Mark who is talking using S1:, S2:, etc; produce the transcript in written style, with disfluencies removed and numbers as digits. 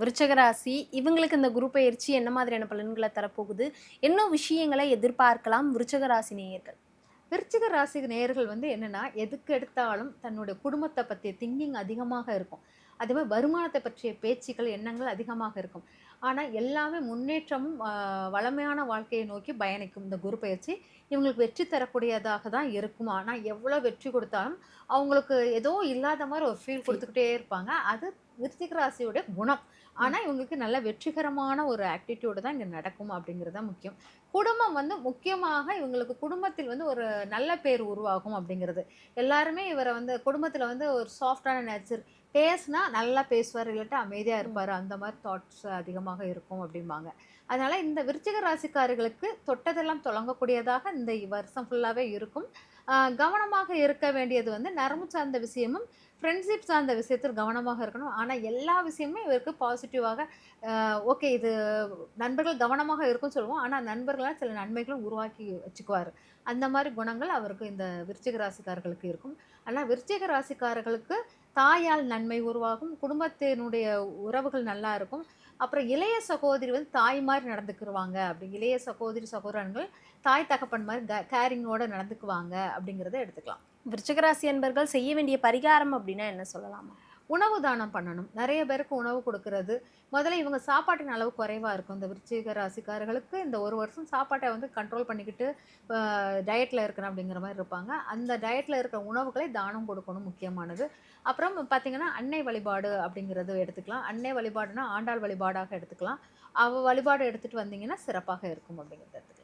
S1: விருச்சக ராசி இவங்களுக்கு இந்த குரு பயிற்சி என்ன மாதிரியான பலன்களை தரப்போகுது? என்ன விஷயங்களை எதிர்பார்க்கலாம் விருச்சக ராசி நேயர்கள்?
S2: விருச்சிக ராசி நேயர்கள் என்னன்னா, எதுக்கு எடுத்தாலும் தன்னுடைய குடும்பத்த பத்திய திங்கிங் அதிகமாக இருக்கும். அதேமாரி வருமானத்த பற்றிய பேச்சுக்கள், எண்ணங்கள் அதிகமாக இருக்கும். ஆனா, எல்லாமே முன்னேற்றமும் வளமையான வாழ்க்கையை நோக்கி பயணிக்கும் இந்த குரு பயிற்சி. இவங்களுக்கு வெற்றி தரக்கூடியதாக தான் இருக்கும். ஆனா, எவ்வளோ வெற்றி கொடுத்தாலும், அவங்களுக்கு ஏதோ இல்லாத மாரி ஒரு ஃபீல்
S1: ஃபீல்.
S2: குடுத்துக்கிட்டே இருப்பாங்க. அது விருச்சிக ராசியுடைய குணம்.
S1: ம்.
S2: ஆனா, இவங்களுக்கு நல்ல வெற்றிகரமான ஒரு ஆக்டிட்யூடு தான் இங்க நடக்கும் அப்படிங்கிறது தான் முக்கியம். குடும்பம் முக்கியமாக இவங்களுக்கு குடும்பத்தில் ஒரு நல்ல பேர் உருவாகும் அப்படிங்கிறது. எல்லாருமே இவர குடும்பத்தில ஒரு சாஃப்ட்டான நேச்சர். பேசுனா நல்லா பேசுவாரு, இல்லாட்டா அமைதியா
S1: ம்.
S2: இருப்பாரு. அந்த மாரி தாட்ஸ் அதிகமாக இருக்கும் அப்படிம்பாங்க. அதனால இந்த விருச்சிக ராசிக்காரர்களுக்கு தொட்டதெல்லாம் தொடங்கக்கூடியதாக இந்த வருஷம் ஃபுல்லாவே இருக்கும். கவனமாக இருக்க வேண்டியது நரம்பு சார்ந்த விஷயமும், ஃப்ரெண்ட்ஷிப் சார்ந்த விஷயத்தில் கவனமாக இருக்கணும். ஆனா எல்லா விஷயமுமே இவருக்கு பாசிட்டிவாக ஓகே இது நண்பர்கள் கவனமாக இருக்கும்னு சொல்லுவோம். ஆனா நண்பர்களால் சில நன்மைகளும் உருவாக்கி வச்சுக்குவாரு. அந்த மாரி குணங்கள் அவருக்கு இந்த விருச்சிக ராசிக்காரர்களுக்கு இருக்கும். ஆனா விருச்சிக ராசிக்காரர்களுக்கு தாயால் நன்மை உருவாகும். குடும்பத்தினுடைய உறவுகள் நல்லா இருக்கும். அப்புறம் இளைய சகோதரி தாய் மாரி நடந்துக்குருவாங்க. அப்படி இளைய சகோதரி, சகோதரன்கள் தாய் தகப்பன் மாரி கேரிங்கோட நடந்துக்குவாங்க அப்படிங்கிறத எடுத்துக்கலாம்.
S1: விருச்சக ராசி அன்பர்கள் செய்ய வேண்டிய பரிகாரம் அப்படின்னா என்ன சொல்லலாமா?
S2: உணவு தானம் பண்ணணும். நெறைய பேருக்கு உணவு குடுக்குறது. முதல்ல இவங்க சாப்பாட்டின் அளவு குறைவா இருக்கும். இந்த விருச்சிக ராசிக்காரர்களுக்கு இந்த 1 வருஷம் சாப்பாட்ட கண்ட்ரோல் பண்ணிக்கிட்டு, டயட்ல இருக்கணும் அப்படிங்கிற மாரி இருப்பாங்க. அந்த டயட்ல இருக்கிற உணவுகளை தானம் கொடுக்கணும் முக்கியமானது. அப்புறம் பார்த்தீங்கன்னா, அன்னை வழிபாடு அப்படிங்கிறது எடுத்துக்கலாம். அன்னை வழிபாடுனா ஆண்டாள் வழிபாடாக எடுத்துக்கலாம். அவ வழிபாடு எடுத்துட்டு வந்தீங்கன்னா சிறப்பாக இருக்கும் அப்படிங்கிறத எடுத்துக்கலாம்.